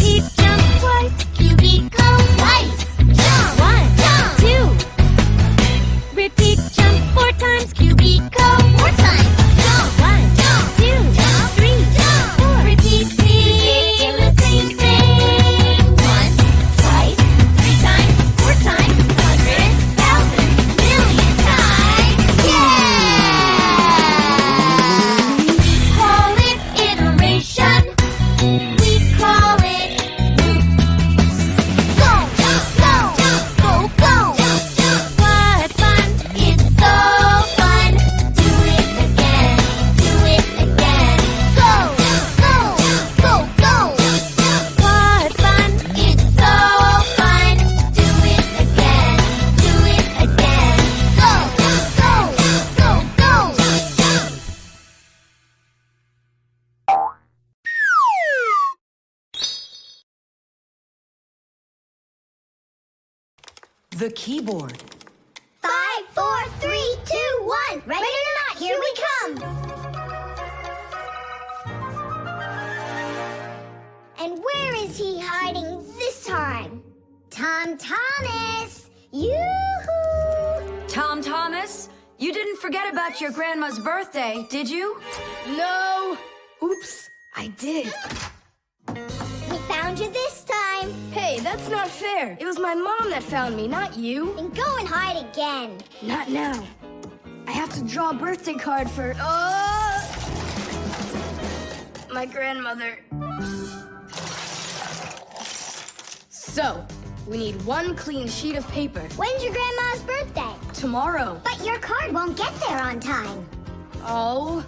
Repeat, jump twice. Cubie, go twice. Jump. 1, jump. 2. Repeat, jump 4 times. Cubie, go 4 times. Jump. 1, jump. 2, jump. 3, jump. 4. Repeat, do the same thing. 1, twice, 3 times, 4 times, 100, 1,000, million times. Yeah! Call it iteration. We call it loop. Go, jump, go, jump, go, go. Jump, jump. What fun! It's so fun. Do it again. Do it again. Go, jump, go, jump, go, go. Jump, jump. What fun! It's so fun. Do it again. Do it again. Go, jump, go, jump, go, go. Jump, jump. The keyboard. 5, 4, 3, 2, 1. Ready or not, here we come. And where is he hiding this time? Tom Thomas! Yoo-hoo! Tom Thomas, you didn't forget about your grandma's birthday, did you? No! Oops, I did. We found you this time. Hey, that's not fair. It was my mom that found me, not you. And go and hide again. Not now. I have to draw a birthday card for... my grandmother. So, we need one clean sheet of paper. When's your grandma's birthday? Tomorrow. But your card won't get there on time. Oh,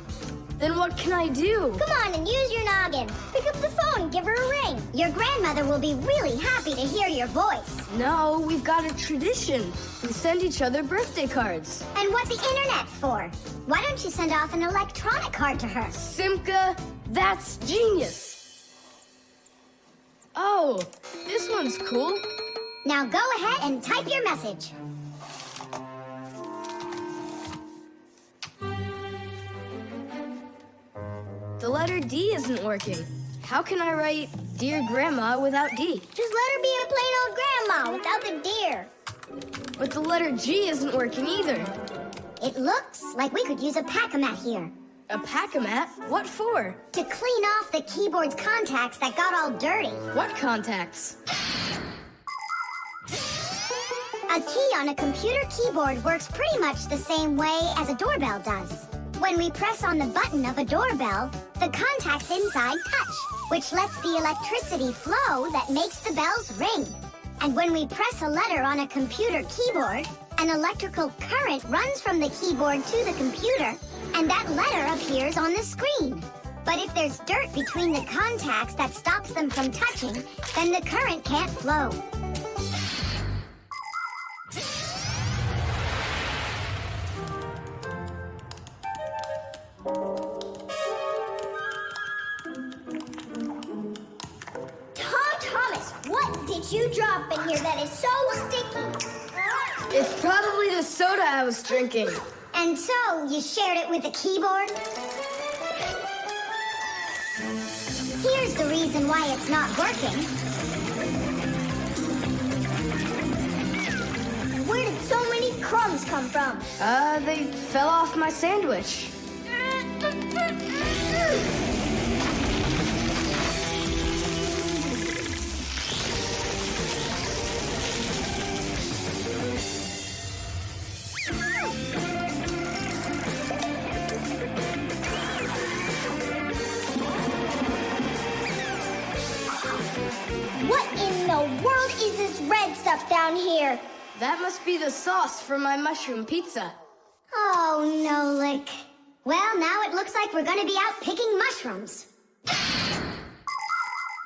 then what can I do? Come on and use your noggin. Pick up the phone and give her a ring. Your grandmother will be really happy to hear your voice. No, we've got a tradition. We send each other birthday cards. And what's the internet for? Why don't you send off an electronic card to her? Simka, that's genius. Oh, this one's cool. Now go ahead and type your message. The letter D isn't working. How can I write Dear Grandma without D? Just let her be a plain old grandma without the deer. But the letter G isn't working either. It looks like we could use a pack-a-mat here. A pack-a-mat? What for? To clean off the keyboard's contacts that got all dirty. What contacts? A key on a computer keyboard works pretty much the same way as a doorbell does. When we press on the button of a doorbell, the contacts inside touch, which lets the electricity flow that makes the bells ring. And when we press a letter on a computer keyboard, an electrical current runs from the keyboard to the computer, and that letter appears on the screen. But if there's dirt between the contacts that stops them from touching, then the current can't flow. Tom Thomas, what did you drop in here that is so sticky? It's probably the soda I was drinking. And so, you shared it with the keyboard? Here's the reason why it's not working. Where did so many crumbs come from? They fell off my sandwich. What in the world is this red stuff down here? That must be the sauce for my mushroom pizza. Oh, no, Lick. Well, now it looks like we're gonna be out picking mushrooms.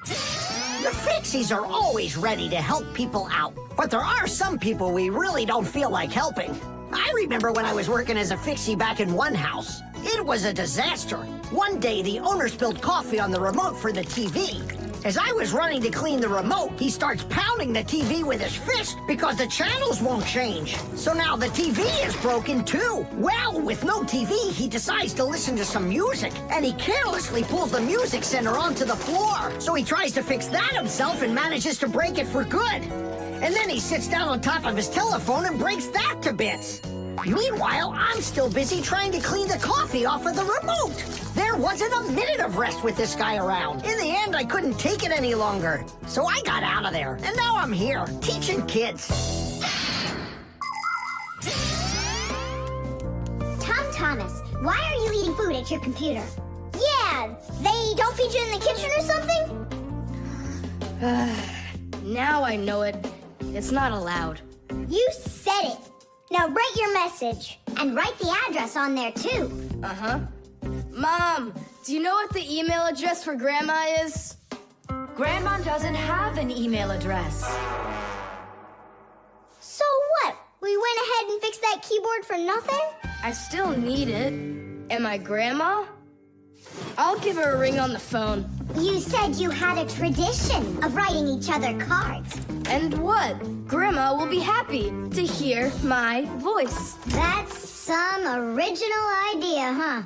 The Fixies are always ready to help people out, but there are some people we really don't feel like helping. I remember when I was working as a Fixie back in one house. It was a disaster. One day, the owner spilled coffee on the remote for the TV. As I was running to clean the remote, he starts pounding the TV with his fist because the channels won't change. So now the TV is broken too. Well, with no TV, he decides to listen to some music, and he carelessly pulls the music center onto the floor. So he tries to fix that himself and manages to break it for good. And then he sits down on top of his telephone and breaks that to bits. Meanwhile, I'm still busy trying to clean the coffee off of the remote. There wasn't a minute of rest with this guy around. In the end, I couldn't take it any longer. So I got out of there, and now I'm here, teaching kids. Tom Thomas, why are you eating food at your computer? Yeah, they don't feed you in the kitchen or something? Now I know it. It's not allowed. You said it. Now write your message. And write the address on there, too. Uh-huh. Mom, do you know what the email address for Grandma is? Grandma doesn't have an email address. So what? We went ahead and fixed that keyboard for nothing? I still need it. And my grandma? I'll give her a ring on the phone. You said you had a tradition of writing each other cards. And what? Grandma will be happy to hear my voice. That's some original idea, huh?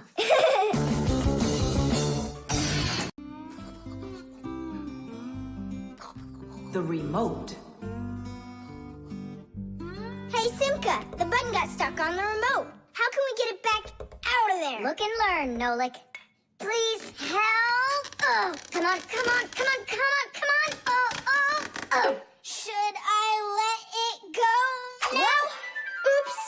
The remote. Hey, Simka, the button got stuck on the remote. How can we get it back out of there? Look and learn, Nolik. Please help. Oh, come on, come on, come on, come on, come on. Oh, oh, oh. Should I let it go now? Oops.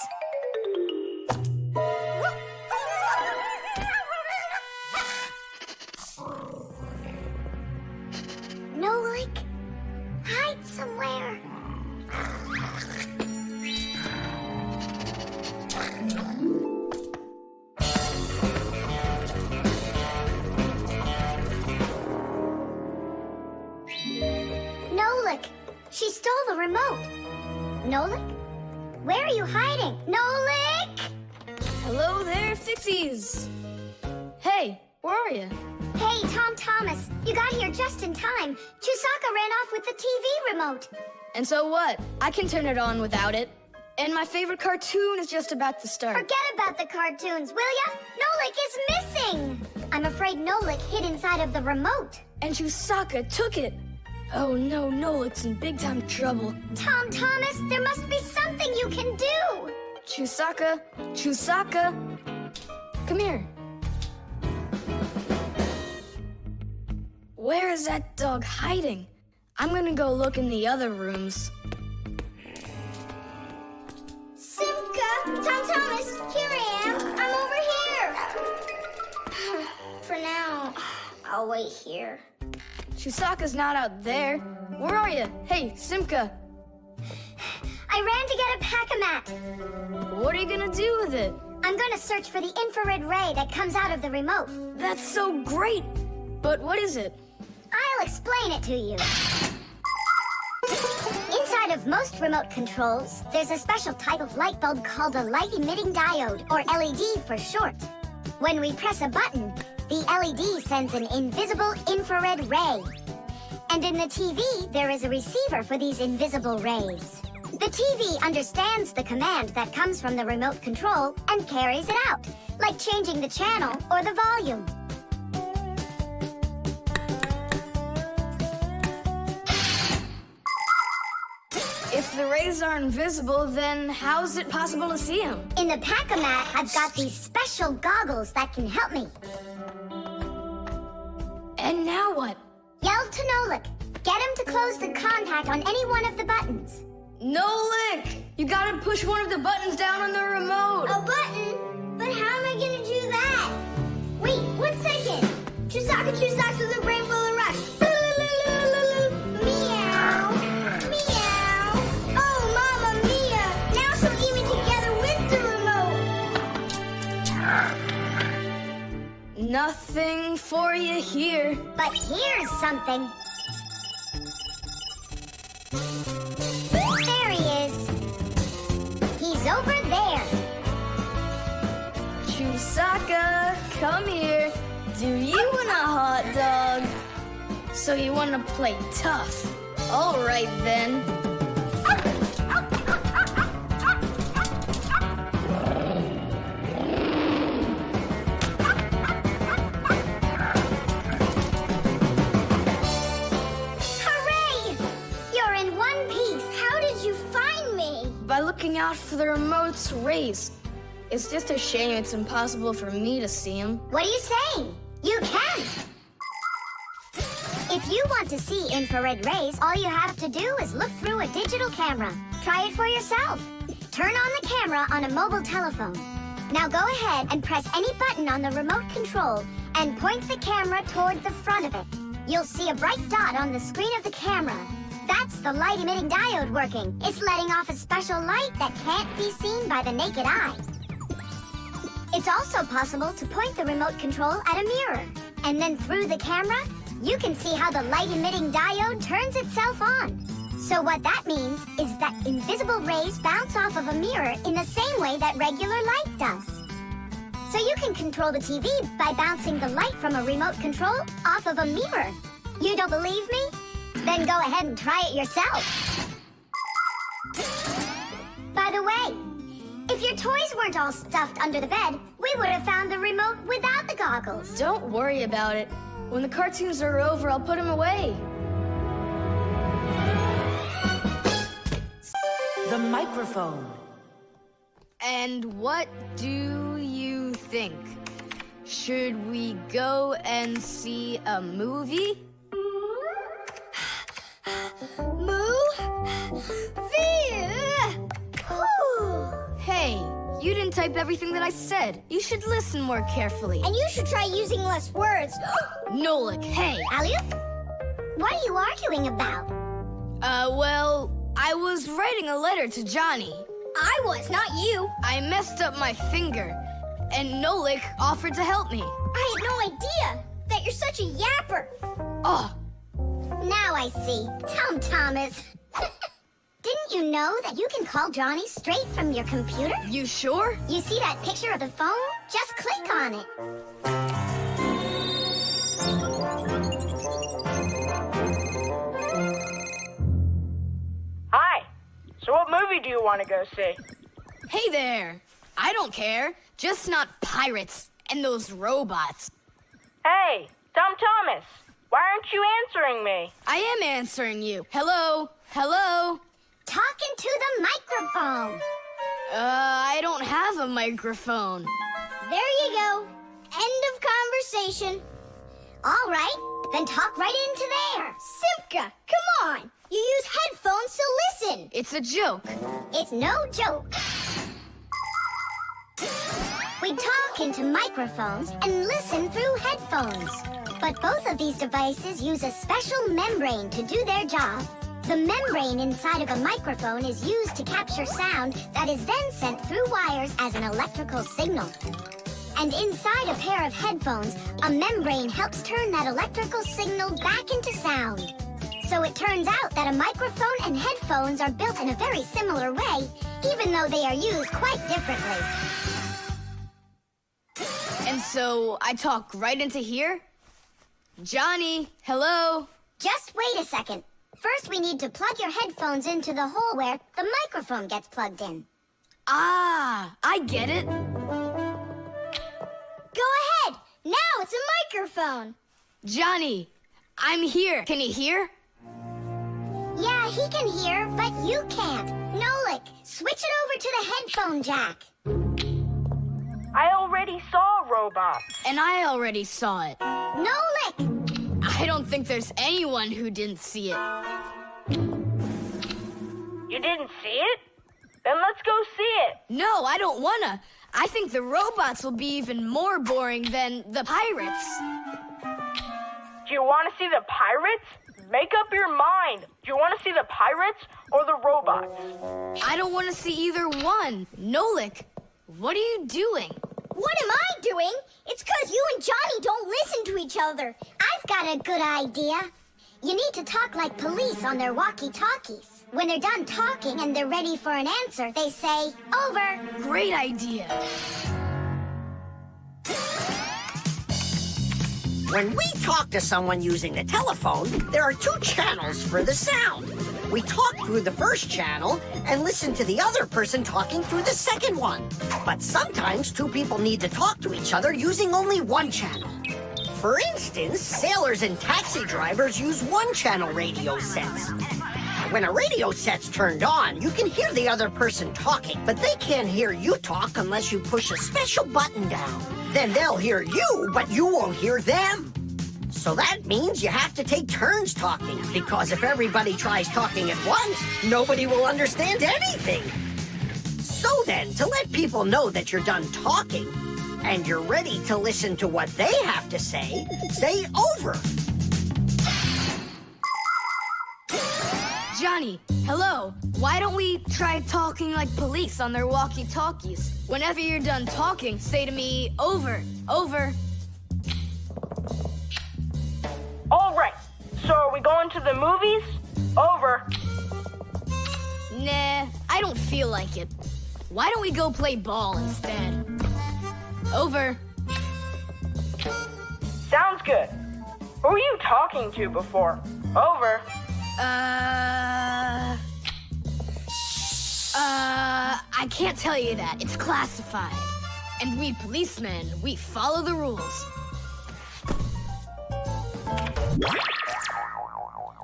Nolik, hide somewhere. Nolik, she stole the remote. Nolik? Where are you hiding? Nolik! Hello there, Fixies. Hey, where are you? Hey, Tom Thomas, you got here just in time. Chusaka ran off with the TV remote. And so what? I can turn it on without it. And my favorite cartoon is just about to start. Forget about the cartoons, will ya? Nolik is missing! I'm afraid Nolik hid inside of the remote. And Chusaka took it. Oh no, Nolik's in big time trouble. Tom Thomas, there must be something you can do! Chusaka, Chusaka, come here. Where is that dog hiding? I'm gonna go look in the other rooms. Simka! Tom Thomas, here I am. I'm over here. For now, I'll wait here. Chusaka's not out there. Where are you? Hey, Simka. I ran to get a Pack-A-Mat. What are you gonna do with it? I'm gonna search for the infrared ray that comes out of the remote. That's so great. But what is it? I'll explain it to you. Inside of most remote controls, there's a special type of light bulb called a light-emitting diode, or LED for short. When we press a button, the LED sends an invisible infrared ray. And in the TV, there is a receiver for these invisible rays. The TV understands the command that comes from the remote control and carries it out, like changing the channel or the volume. If the rays are invisible, then how is it possible to see them? In the Pack-A-Mat, I've got these special goggles that can help me. And now what? Yell to Nolik. Get him to close the contact on any one of the buttons. Nolik! You gotta push one of the buttons down on the remote. A button? But how am I gonna do that? Wait, 1 second. Chusaka Chusaka with a brain full of rush. Meow. Meow. Oh, Mamma Mia. Now she'll eat me together with the remote. Nothing for you here. But here's something. There he is. He's over there. Chusaka, come here. Do you want a hot dog? So you want to play tough? All right then. Hooray! You're in one piece. How did you find me? By looking out for the remote's rays. It's just a shame it's impossible for me to see him. What are you saying? You can. If you want to see infrared rays, all you have to do is look through a digital camera. Try it for yourself. Turn on the camera on a mobile telephone. Now go ahead and press any button on the remote control and point the camera toward the front of it. You'll see a bright dot on the screen of the camera. That's the light-emitting diode working. It's letting off a special light that can't be seen by the naked eye. It's also possible to point the remote control at a mirror. And then through the camera, you can see how the light-emitting diode turns itself on. So what that means is that invisible rays bounce off of a mirror in the same way that regular light does. So you can control the TV by bouncing the light from a remote control off of a mirror. You don't believe me? Then go ahead and try it yourself. By the way, if your toys weren't all stuffed under the bed, we would have found the remote without the goggles. Don't worry about it. When the cartoons are over, I'll put him away. The microphone. And what do you think? Should we go and see a movie? Hey, you didn't type everything that I said. You should listen more carefully. And you should try using less words. Nolik, hey. Aliyah? What are you arguing about? Well, I was writing a letter to Johnny. I was, not you. I messed up my finger, and Nolik offered to help me. I had no idea that you're such a yapper. Oh, Now I see. Tom Thomas. Didn't you know that you can call Johnny straight from your computer? you sure? You see that picture of the phone? Just click on it. Hi. So what movie do you want to go see? Hey there. I don't care. Just not pirates and those robots. Hey, Tom Thomas. Why aren't you answering me? I am answering you. Hello? Hello? Talking to the microphone. I don't have a microphone. There you go. End of conversation. All right, then talk right into there. Simka, come on. You use headphones to listen. It's a joke. It's no joke. We talk into microphones and listen through headphones. But both of these devices use a special membrane to do their job. The membrane inside of a microphone is used to capture sound that is then sent through wires as an electrical signal. And inside a pair of headphones, a membrane helps turn that electrical signal back into sound. So it turns out that a microphone and headphones are built in a very similar way, even though they are used quite differently. And so I talk right into here? Johnny, hello? Just wait a second. First, we need to plug your headphones into the hole where the microphone gets plugged in. Ah, I get it. Go ahead! Now it's a microphone! Johnny, I'm here. Can you hear? Yeah, he can hear, but you can't. Nolik, switch it over to the headphone jack. I already saw a robot. And I already saw it. Nolik! I don't think there's anyone who didn't see it. You didn't see it? Then let's go see it. No, I don't wanna. I think the robots will be even more boring than the pirates. Do you want to see the pirates? Make up your mind. Do you want to see the pirates or the robots? I don't want to see either one. Nolik, what are you doing? What am I doing? It's 'cause you and Johnny don't listen to each other. I've got a good idea. You need to talk like police on their walkie-talkies. When they're done talking and they're ready for an answer, they say, over. Great idea. When we talk to someone using the telephone, there are two channels for the sound. We talk through the first channel and listen to the other person talking through the second one. But sometimes two people need to talk to each other using only one channel. For instance, sailors and taxi drivers use one-channel radio sets. When a radio set's turned on, you can hear the other person talking, but they can't hear you talk unless you push a special button down. Then they'll hear you, but you won't hear them. So that means you have to take turns talking, because if everybody tries talking at once, nobody will understand anything. So then, to let people know that you're done talking, and you're ready to listen to what they have to say over. Johnny, hello. Why don't we try talking like police on their walkie-talkies? Whenever you're done talking, say to me, over, over. All right. So are we going to the movies? Over. Nah, I don't feel like it. Why don't we go play ball instead? Over. Sounds good. Who were you talking to before? Over. I can't tell you that. It's classified. And we policemen, we follow the rules.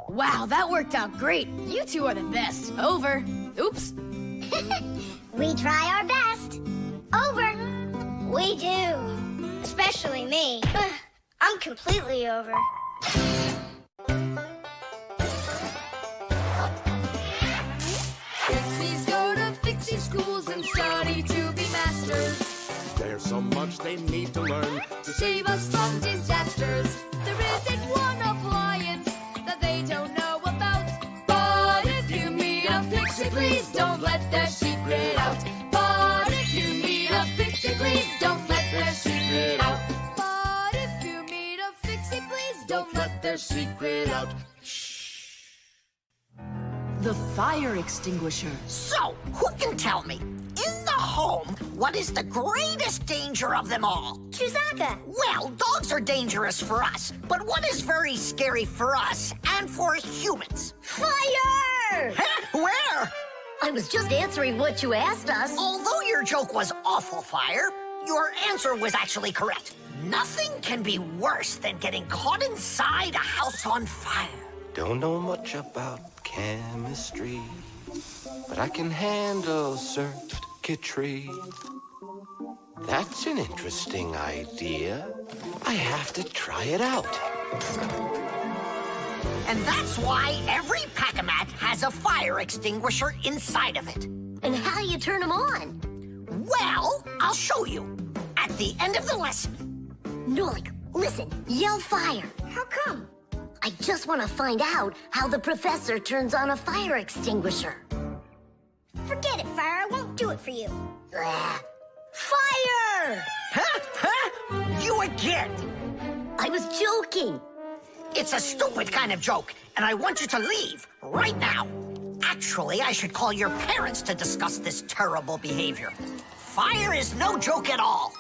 Wow, that worked out great. You two are the best. Over. Oops. We try our best. Over. We do. Especially me. I'm completely over. Pixies go to Pixie schools and study to be masters. There's so much they need to learn To save us from disasters. There isn't one appliance that they don't know about. But if you meet a pixie, please don't let their secret out. But if you meet a pixie, please don't let their secret out. But if you meet a pixie, please don't let their secret out. The fire extinguisher. So, who can tell me, in the home, what is the greatest danger of them all? Chewbacca. Well, dogs are dangerous for us, but what is very scary for us and for humans? Fire! Huh? Where? I was just answering what you asked us. Although your joke was awful, Fire, your answer was actually correct. Nothing can be worse than getting caught inside a house on fire. Don't know much about chemistry, but I can handle circuitry. That's an interesting idea. I have to try it out. And that's why every Pac-A-Mat has a fire extinguisher inside of it. And how do you turn them on? Well, I'll show you at the end of the lesson. Nolik, listen, yell fire. How come? I just want to find out how the professor turns on a fire extinguisher. Forget it, Fire. I won't do it for you. Fire! You again! I was joking. It's a stupid kind of joke, and I want you to leave right now. Actually, I should call your parents to discuss this terrible behavior. Fire is no joke at all.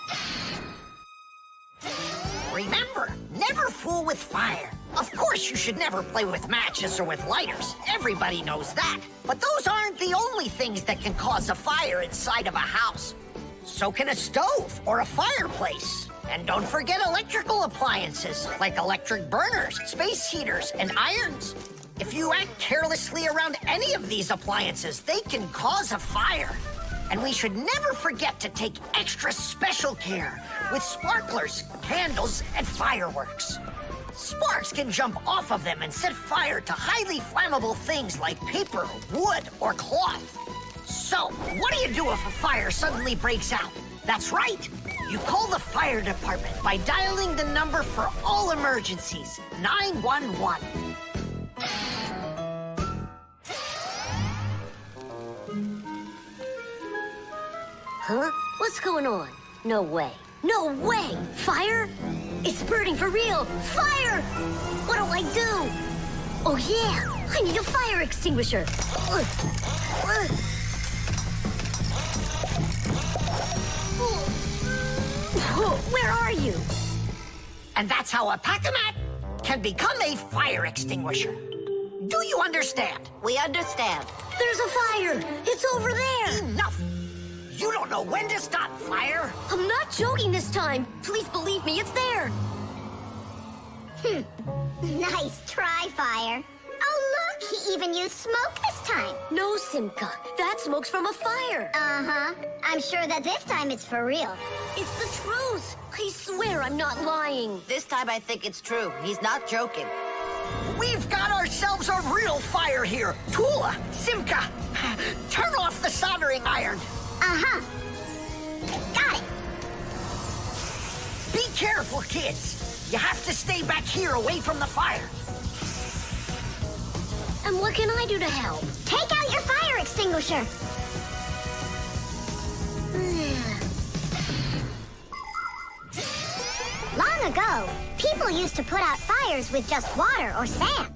Remember, never fool with fire. Of course, you should never play with matches or with lighters. Everybody knows that. But those aren't the only things that can cause a fire inside of a house. So can a stove or a fireplace. And don't forget electrical appliances, like electric burners, space heaters, and irons. If you act carelessly around any of these appliances, they can cause a fire. And we should never forget to take extra special care with sparklers, candles, and fireworks. Sparks can jump off of them and set fire to highly flammable things like paper, wood, or cloth. So, what do you do if a fire suddenly breaks out? That's right. You call the fire department by dialing the number for all emergencies, 911. Huh? What's going on? No way. No way! Fire? It's burning for real! Fire! What do I do? Oh yeah! I need a fire extinguisher! Where are you? And that's how a Pac-Man can become a fire extinguisher. Do you understand? We understand. There's a fire! It's over there! Enough! You don't know when to stop fire? I'm not joking this time. Please believe me, it's there. Nice try, Fire. Oh, look, he even used smoke this time. No, Simka. That smoke's from a fire. Uh-huh. I'm sure that this time it's for real. It's the truth. I swear I'm not lying. This time I think it's true. He's not joking. We've got ourselves a real fire here. Tula, Simka, turn off the soldering iron. Uh-huh. Got it. Be careful, kids. You have to stay back here away from the fire. And what can I do to help? Take out your fire extinguisher. Long ago, people used to put out fires with just water or sand.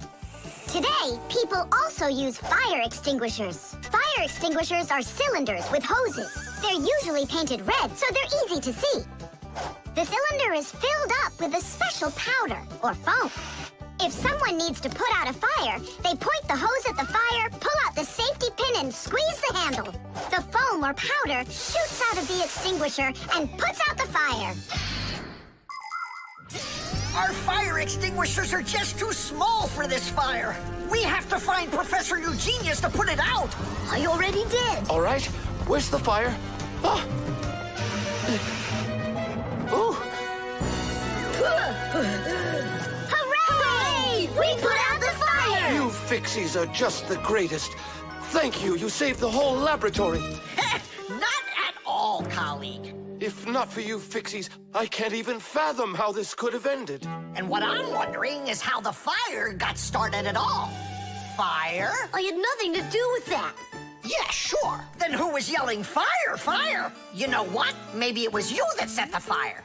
Today, people also use fire extinguishers. Fire extinguishers are cylinders with hoses. They're usually painted red, so they're easy to see. The cylinder is filled up with a special powder or foam. If someone needs to put out a fire, they point the hose at the fire, pull out the safety pin, and squeeze the handle. The foam or powder shoots out of the extinguisher and puts out the fire. Our fire extinguishers are just too small for this fire. We have to find Professor Eugenius to put it out. I already did. All right, where's the fire? Ah! Ooh! Hooray! We put out the fire! You Fixies are just the greatest. Thank you, you saved the whole laboratory. Not at all, colleague. If not for you Fixies, I can't even fathom how this could have ended. And what I'm wondering is how the fire got started at all. Fire? I had nothing to do with that. Yeah, sure. Then who was yelling, fire, fire? You know what? Maybe it was you that set the fire.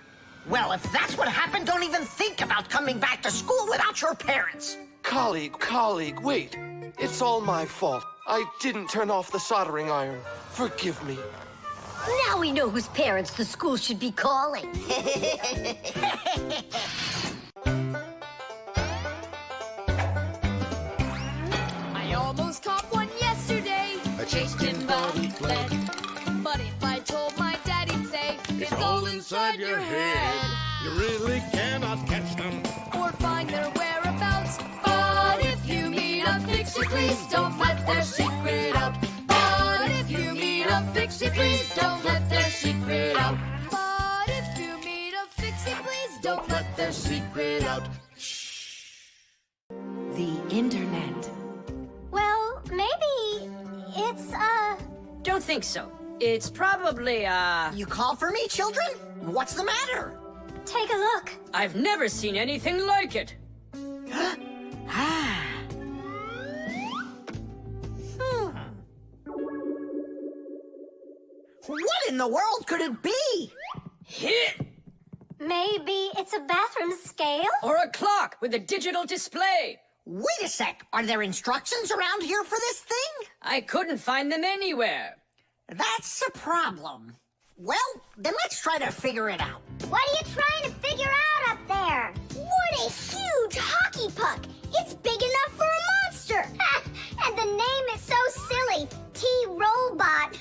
Well, if that's what happened, don't even think about coming back to school without your parents. Colleague, wait. It's all my fault. I didn't turn off the soldering iron. Forgive me. Now we know whose parents the school should be calling. I almost caught one yesterday. I chased him, but he fled. But if I told my dad, he'd say, it's all inside your head. You really cannot catch them. Or find their whereabouts. But if you meet a Fixie, please don't let their secret out. But if you meet a Fixie, please don't let their secret out. But if you meet a Fixie, please don't let their secret out. The internet. Well, maybe it's, Don't think so. It's probably, You call for me, children? What's the matter? take a look. I've never seen anything like it. What in the world could it be? Hit! Maybe it's a bathroom scale? Or a clock with a digital display. Wait a sec. Are there instructions around here for this thing? I couldn't find them anywhere. That's a problem. Well, then let's try to figure it out. What are you trying to figure out up there? What a huge hockey puck! It's big enough for a monster! And the name is so silly. T-Robot.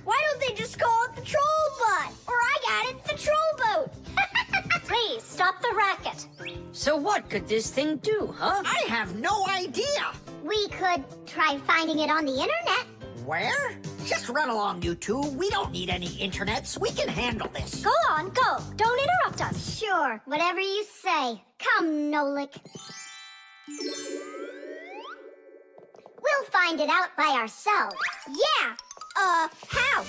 Why don't they just call it the Trollbot? Or I got it, the Trollboat. Please, stop the racket. So what could this thing do, huh? I have no idea. We could try finding it on the internet. Where? Just run along, you two. We don't need any internets. We can handle this. Go on, go. Don't interrupt us. Sure, whatever you say. Come, Nolik. We'll find it out by ourselves. Yeah. How?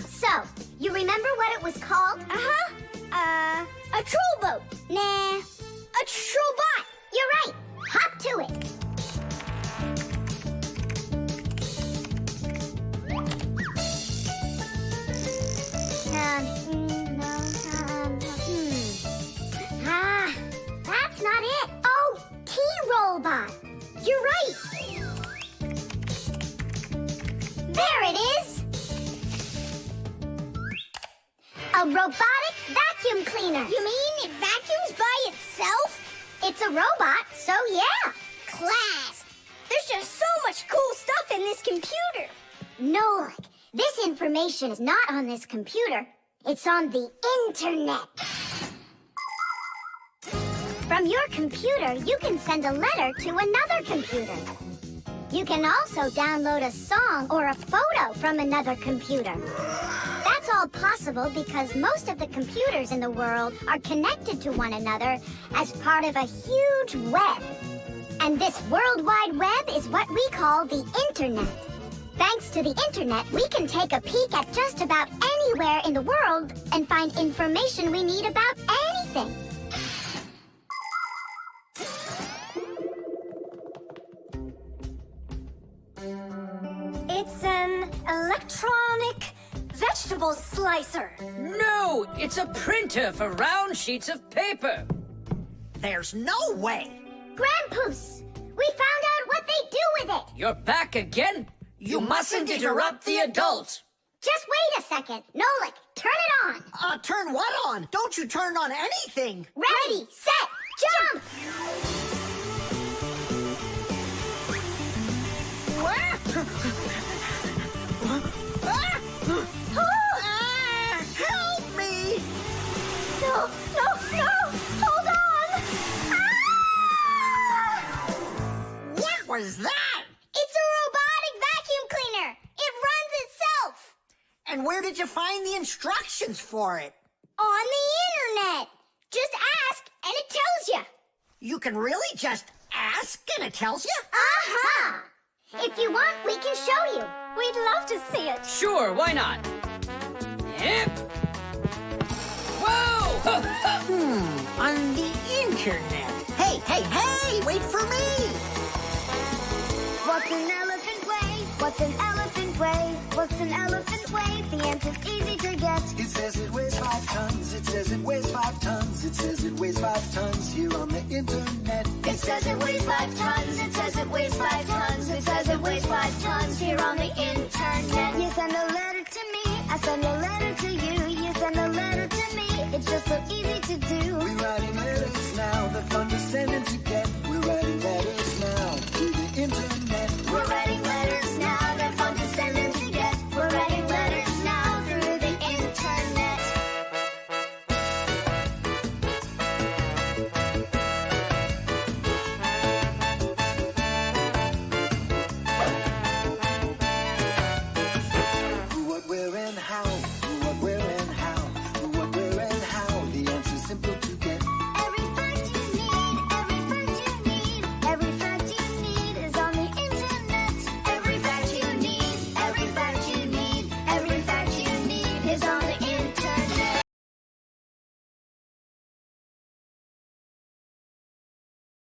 So, you remember what it was called? A troll boat. Nah. A trollbot. You're right. Hop to it. That's not it. Oh, T-Robot. You're right. There it is. A robotic vacuum cleaner. You mean it vacuums by itself? It's a robot, so yeah. Class. There's just so much cool stuff in this computer. No, this information is not on this computer. It's on the internet. From your computer, you can send a letter to another computer. You can also download a song or a photo from another computer. That's all possible because most of the computers in the world are connected to one another as part of a huge web. And this World Wide Web is what we call the Internet. Thanks to the Internet, we can take a peek at just about anywhere in the world and find information we need about anything. It's an electronic vegetable slicer. No, it's a printer for round sheets of paper. There's no way. Grandpoos, we found out what they do with it. You're back again? You mustn't interrupt the adults. Just wait a second. Nolik, turn it on. Turn what on? Don't you turn on anything. Ready, set, jump! Help me! No, hold on! What was that? It's a robotic vacuum cleaner. It runs itself. And where did you find the instructions for it? On the internet. Just ask and it tells you. You can really just ask and it tells you? Aha! If you want, we can show you. We'd love to see it. Sure, why not? Hip. Whoa! On the internet. Hey, wait for me! What's an elephant weigh? What's an elephant weigh? What's an elephant weigh? The answer's easy to get. It says it weighs 5 tons. It says it weighs 5 tons. It says it weighs 5 tons here on the internet. It says it weighs 5 tons. It says it weighs 5 tons. It says it weighs 5 tons here on the internet. You send a letter to me. I send a letter to you. You send a letter to me. It's just so easy to do. We're writing letters now. The fun is sending to